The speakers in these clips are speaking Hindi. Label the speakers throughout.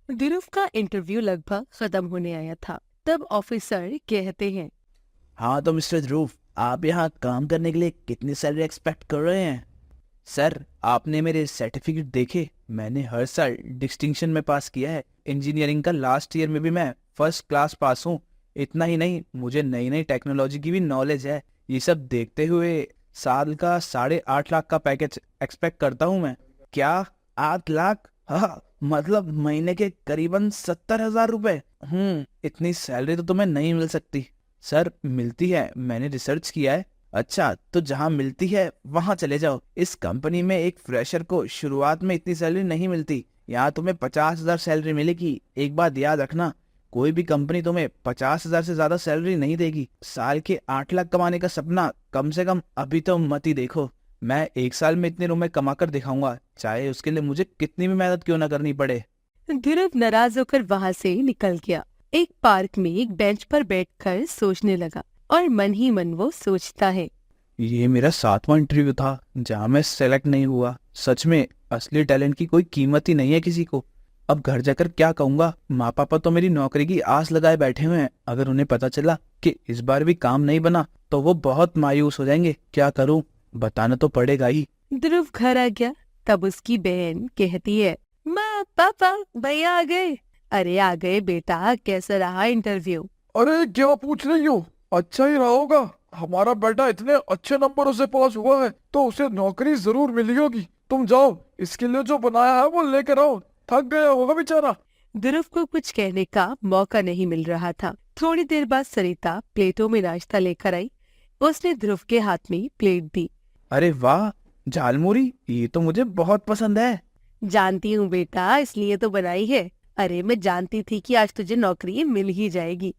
Speaker 1: ध्रुव का इंटरव्यू लगभग खत्म होने आया था। तब ऑफिसर कहते हैं,
Speaker 2: हाँ तो मिस्टर ध्रुव, आप यहाँ काम करने के लिए कितनी सैलरी एक्सपेक्ट कर रहे हैं? सर, आपने मेरे सर्टिफिकेट देखे? मैंने हर साल डिस्टिंक्शन में पास किया है। इंजीनियरिंग का लास्ट ईयर में भी मैं फर्स्ट क्लास पास हूँ। इतना ही नहीं, मुझे नई नई टेक्नोलॉजी की भी नॉलेज है। ये सब देखते हुए साल का 8.5 लाख का पैकेज एक्सपेक्ट करता हूँ मैं। क्या? 8 लाख? हाँ, मतलब महीने के करीबन 70,000 रुपए। इतनी सैलरी तो तुम्हें नहीं मिल सकती। सर, मिलती है, मैंने रिसर्च किया है। अच्छा, तो जहाँ मिलती है वहां चले जाओ। इस कंपनी में एक फ्रेशर को शुरुआत में इतनी सैलरी नहीं मिलती। यहाँ तुम्हें 50,000 सैलरी मिलेगी। एक बात याद रखना, कोई भी कंपनी तुम्हें 50,000 से ज्यादा सैलरी नहीं देगी। साल के 8 लाख कमाने का सपना कम से कम अभी तो मत ही देखो। मैं एक साल में इतने रुपए कमा कर दिखाऊंगा, चाहे उसके लिए मुझे कितनी भी मेहनत क्यों ना करनी पड़े।
Speaker 1: ध्रुव नाराज होकर वहां से निकल गया। एक पार्क में एक बेंच पर बैठकर सोचने लगा और मन ही मन वो सोचता है,
Speaker 2: ये मेरा 7वां इंटरव्यू था जहाँ मैं सेलेक्ट नहीं हुआ। सच में असली टैलेंट की कोई कीमत ही नहीं है किसी को। अब घर जाकर क्या कहूंगा? माँ पापा तो मेरी नौकरी की आस लगाए बैठे हुए हैं। अगर उन्हें पता चला कि इस बार भी काम नहीं बना तो वो बहुत मायूस हो जाएंगे। क्या करूं? बताना तो पड़ेगा ही।
Speaker 1: ध्रुव घर आ गया। तब उसकी बहन कहती है, माँ पापा भैया आ गए। अरे आ गए बेटा, कैसा रहा इंटरव्यू?
Speaker 3: अरे क्या पूछ रही हो? अच्छा ही रहा होगा। हमारा बेटा इतने अच्छे नंबरों से पास हुआ है तो उसे नौकरी जरूर मिली होगी। तुम जाओ, इसके लिए जो बनाया है वो लेकर आओ। थक गया होगा बेचारा।
Speaker 1: ध्रुव को कुछ कहने का मौका नहीं मिल रहा था। थोड़ी देर बाद सरिता प्लेटों में नाश्ता लेकर आई। उसने ध्रुव के हाथ में प्लेट दी।
Speaker 2: अरे वाह, झालमुरी, ये तो मुझे बहुत पसंद है।
Speaker 1: जानती हूँ बेटा, इसलिए तो बनाई है। अरे मैं जानती थी कि आज तुझे नौकरी मिल ही जाएगी,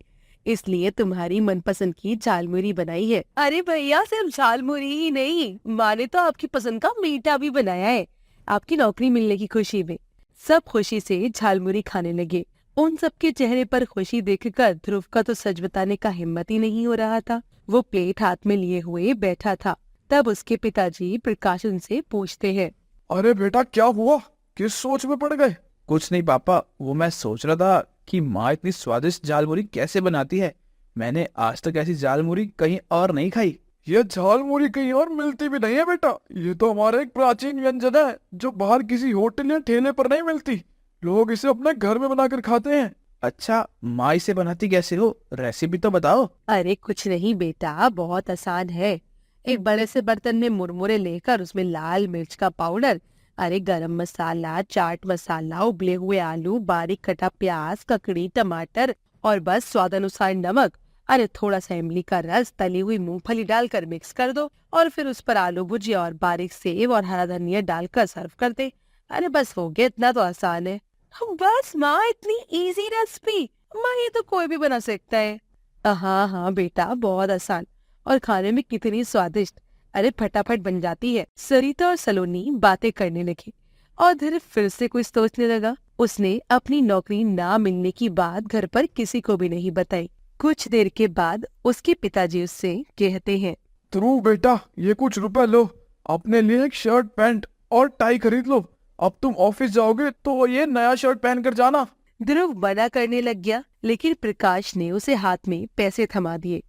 Speaker 1: इसलिए तुम्हारी मनपसंद की झालमुरी बनाई है। अरे भैया, सिर्फ झालमुरी ही नहीं, माँ ने तो आपकी पसंद का मीठा भी बनाया है, आपकी नौकरी मिलने की खुशी में। सब खुशी से झालमुरी खाने लगे। उन सबके चेहरे पर खुशी देखकर ध्रुव का तो सच बताने का हिम्मत ही नहीं हो रहा था। वो प्लेट हाथ में लिए हुए बैठा था। तब उसके पिताजी प्रकाश उनसे पूछते हैं,
Speaker 3: अरे बेटा क्या हुआ? किस सोच में पड़ गए?
Speaker 2: कुछ नहीं पापा, वो मैं सोच रहा था कि माँ इतनी स्वादिष्ट झालमुरी कैसे बनाती है। मैंने आज तक ऐसी झालमुरी कहीं और नहीं खाई।
Speaker 3: ये झालमुरी कहीं और मिलती भी नहीं है बेटा। ये तो हमारा एक प्राचीन व्यंजन है जो बाहर किसी होटल या ठेले पर नहीं मिलती। लोग इसे अपने घर में बनाकर खाते हैं।
Speaker 2: अच्छा, माँ इसे बनाती कैसे हो? रेसिपी तो बताओ।
Speaker 1: अरे कुछ नहीं बेटा, बहुत आसान है। एक बड़े से बर्तन में मुरमुरे लेकर उसमें लाल मिर्च का पाउडर, अरे गरम मसाला, चाट मसाला, उबले हुए आलू, बारीक कटा प्याज, ककड़ी, टमाटर और बस स्वाद अनुसार नमक, अरे थोड़ा सा इमली का रस, तली हुई मूंगफली डालकर मिक्स कर दो और फिर उस पर आलू भुजिया और बारीक सेव और हरा धनिया डालकर सर्व कर दे। अरे बस हो गया, इतना तो आसान है। बस माँ, इतनी इजी रेसिपी? माँ ये तो कोई भी बना सकता है। हाँ हाँ बेटा, बहुत आसान और खाने में कितनी स्वादिष्ट। अरे फटाफट बन जाती है। सरिता और सलोनी बातें करने लगी और ध्रुव फिर से कुछ सोचने लगा। उसने अपनी नौकरी ना मिलने की बात घर पर किसी को भी नहीं बताई। कुछ देर के बाद उसके पिताजी उससे कहते हैं,
Speaker 3: ध्रुव बेटा, ये कुछ रुपए लो, अपने लिए एक शर्ट पैंट और टाई खरीद लो। अब तुम ऑफिस जाओगे तो ये नया शर्ट पहन कर जाना।
Speaker 1: ध्रुव मना करने लग गया, लेकिन प्रकाश ने उसे हाथ में पैसे थमा दिए।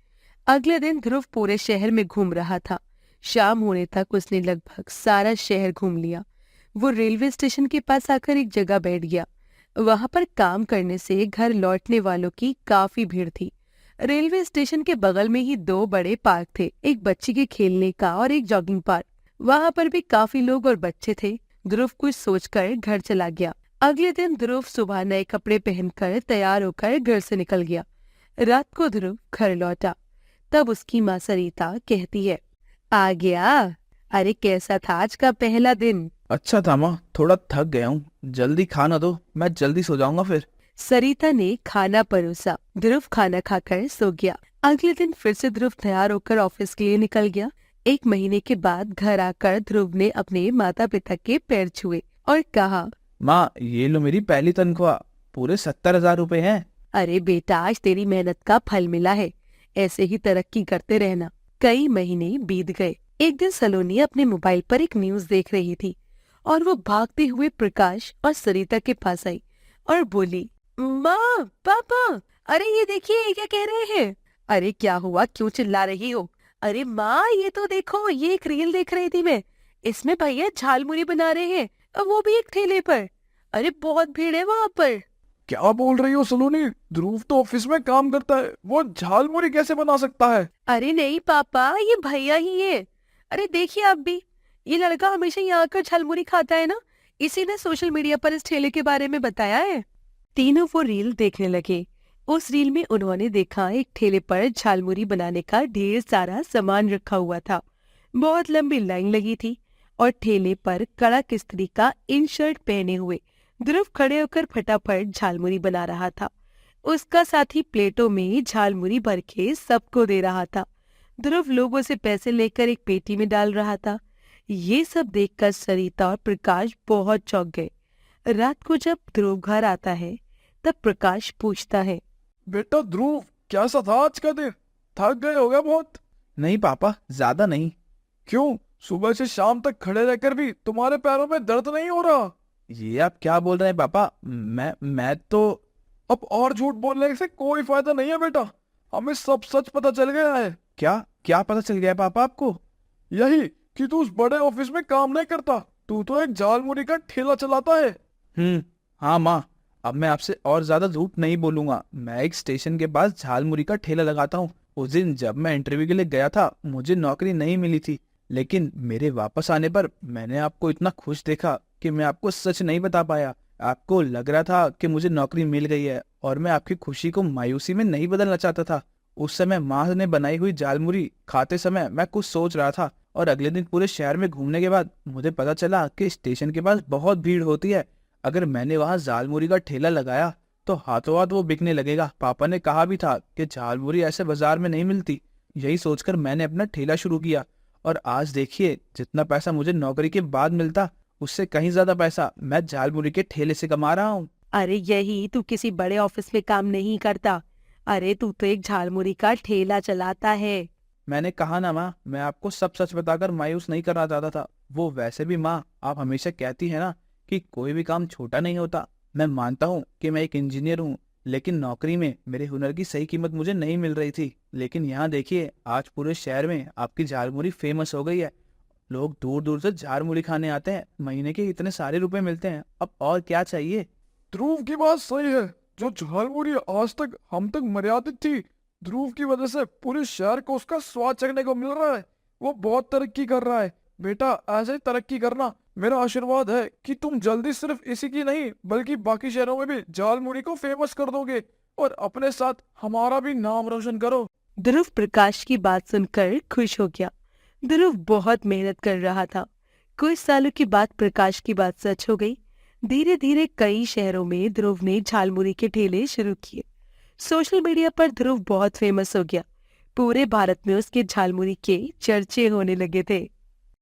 Speaker 1: अगले दिन ध्रुव पूरे शहर में घूम रहा था। शाम होने तक उसने लगभग सारा शहर घूम लिया। वो रेलवे स्टेशन के पास आकर एक जगह बैठ गया। वहां पर काम करने से घर लौटने वालों की काफी भीड़ थी। रेलवे स्टेशन के बगल में ही दो बड़े पार्क थे, एक बच्चे के खेलने का और एक जॉगिंग पार्क। वहां पर भी काफी लोग और बच्चे थे। ध्रुव कुछ सोचकर घर चला गया। अगले दिन ध्रुव सुबह नए कपड़े पहनकर तैयार होकर घर से निकल गया। रात को ध्रुव घर लौटा। तब उसकी माँ सरिता कहती है, आ गया? अरे कैसा था आज का पहला दिन?
Speaker 2: अच्छा था माँ, थोड़ा थक गया हूँ। जल्दी खाना दो, मैं जल्दी सो जाऊंगा फिर।
Speaker 1: सरिता ने खाना परोसा। ध्रुव खाना खाकर सो गया। अगले दिन फिर से ध्रुव तैयार होकर ऑफिस के लिए निकल गया। एक महीने के बाद घर आकर ध्रुव ने अपने माता पिता के पैर छुए और कहा,
Speaker 2: माँ, ये लो मेरी पहली तनख्वाह, पूरे 70,000 रुपए हैं।
Speaker 1: अरे बेटा, आज तेरी मेहनत का फल मिला है, ऐसे ही तरक्की करते रहना। कई महीने बीत गए। एक दिन सलोनी अपने मोबाइल पर एक न्यूज देख रही थी और वो भागते हुए प्रकाश और सरिता के पास आई और बोली, माँ पापा, अरे ये देखिए ये क्या कह रहे हैं। अरे क्या हुआ, क्यों चिल्ला रही हो। अरे माँ ये तो देखो, ये एक रील देख रही थी मैं, इसमें भैया झालमुरी बना रहे हैं और वो भी एक ठेले पर। अरे बहुत भीड़ है वहां पर।
Speaker 3: क्या बोल रही हो सलोनी? ध्रुव तो ऑफिस में काम करता है, वो झालमुरी कैसे बना सकता है?
Speaker 1: अरे नहीं पापा, ये भैया ही है। अरे देखिए आप भी, ये लड़का हमेशा यहाँ आकर झालमुरी खाता है ना, इसी ने सोशल मीडिया पर इस ठेले के बारे में बताया है। तीनों वो रील देखने लगे। उस रील में उन्होंने देखा एक ठेले पर झालमुरी बनाने का ढेर सारा सामान रखा हुआ था। बहुत लंबी लाइन लगी थी और ठेले पर कड़क स्त्री का इन शर्ट पहने हुए ध्रुव खड़े होकर फटाफट झालमुरी बना रहा था। उसका साथी प्लेटों में झालमुरी भर के सबको दे रहा था। ध्रुव लोगों से पैसे लेकर एक पेटी में डाल रहा था। ये सब देखकर सरिता और प्रकाश बहुत चौंक गए। रात को जब ध्रुव घर आता है तब प्रकाश पूछता है,
Speaker 3: बेटा ध्रुव, कैसा था आज का दिन? थक गए हो गया बहुत?
Speaker 2: नहीं पापा, ज्यादा नहीं।
Speaker 3: क्यों, सुबह से शाम तक खड़े रहकर भी तुम्हारे पैरों में दर्द नहीं हो रहा?
Speaker 2: ये आप क्या बोल रहे हैं पापा? मैं तो
Speaker 3: अब और झूठ बोलने से कोई फायदा नहीं है बेटा, हमें सब सच पता चल गया है।
Speaker 2: क्या क्या पता चल गया है पापा आपको?
Speaker 3: यही कि तू उस बड़े ऑफिस में काम नहीं करता, तू तो एक झालमुरी का ठेला चलाता है।
Speaker 2: हाँ माँ, अब मैं आपसे और ज्यादा झूठ नहीं बोलूंगा। मैं एक स्टेशन के पास झालमुरी का ठेला लगाता हूँ। उस दिन जब मैं इंटरव्यू के लिए गया था मुझे नौकरी नहीं मिली थी, लेकिन मेरे वापस आने पर मैंने आपको इतना खुश देखा कि मैं आपको सच नहीं बता पाया। आपको लग रहा था कि मुझे नौकरी मिल गई है और मैं आपकी खुशी को मायूसी में नहीं बदलना चाहता था। उस समय माँ ने बनाई हुई झालमुरी खाते समय मैं कुछ सोच रहा था और अगले दिन पूरे शहर में घूमने के बाद मुझे पता चला कि स्टेशन के पास बहुत भीड़ होती है। अगर मैंने वहां झालमुरी का ठेला लगाया तो हाथों हाथ वो बिकने लगेगा। पापा ने कहा भी था कि झालमुरी ऐसे बाजार में नहीं मिलती। यही सोचकर मैंने अपना ठेला शुरू किया और आज देखिए, जितना पैसा मुझे नौकरी के बाद मिलता उससे कहीं ज्यादा पैसा मैं झालमुरी के ठेले से कमा रहा हूँ।
Speaker 1: अरे यही, तू किसी बड़े ऑफिस में काम नहीं करता। अरे तू तो एक झालमुरी का ठेला चलाता है।
Speaker 2: मैंने कहा ना माँ, मैं आपको सब सच बताकर मायूस नहीं करना चाहता था। वो वैसे भी माँ, आप हमेशा कहती है ना कि कोई भी काम छोटा नहीं होता। मैं मानता हूँ कि मैं एक इंजीनियर हूँ, लेकिन नौकरी में मेरे हुनर की सही कीमत मुझे नहीं मिल रही थी। लेकिन यहाँ देखिए, आज पूरे शहर में आपकी झालमुरी फेमस हो गई है। लोग दूर दूर से झालमुरी खाने आते हैं। महीने के इतने सारे रुपए मिलते हैं, अब और क्या चाहिए।
Speaker 3: ध्रुव की बात सही है, जो झालमुरी आज तक हम तक मर्यादित थी, ध्रुव की वजह से पूरे शहर को उसका स्वाद चखने को मिल रहा है। वो बहुत तरक्की कर रहा है। बेटा ऐसे ही तरक्की करना। मेरा आशीर्वाद है कि तुम जल्दी सिर्फ इसी की नहीं बल्कि बाकी शहरों में भी झालमुरी को फेमस कर दोगे और अपने साथ हमारा भी नाम रोशन करो।
Speaker 1: ध्रुव प्रकाश की बात सुनकर खुश हो गया। ध्रुव बहुत मेहनत कर रहा था। कुछ सालों के बाद प्रकाश की बात सच हो गई। धीरे धीरे कई शहरों में ध्रुव ने झालमुरी के ठेले शुरू किए। सोशल मीडिया पर ध्रुव बहुत फेमस हो गया। पूरे भारत में उसके झालमुरी के चर्चे होने लगे थे।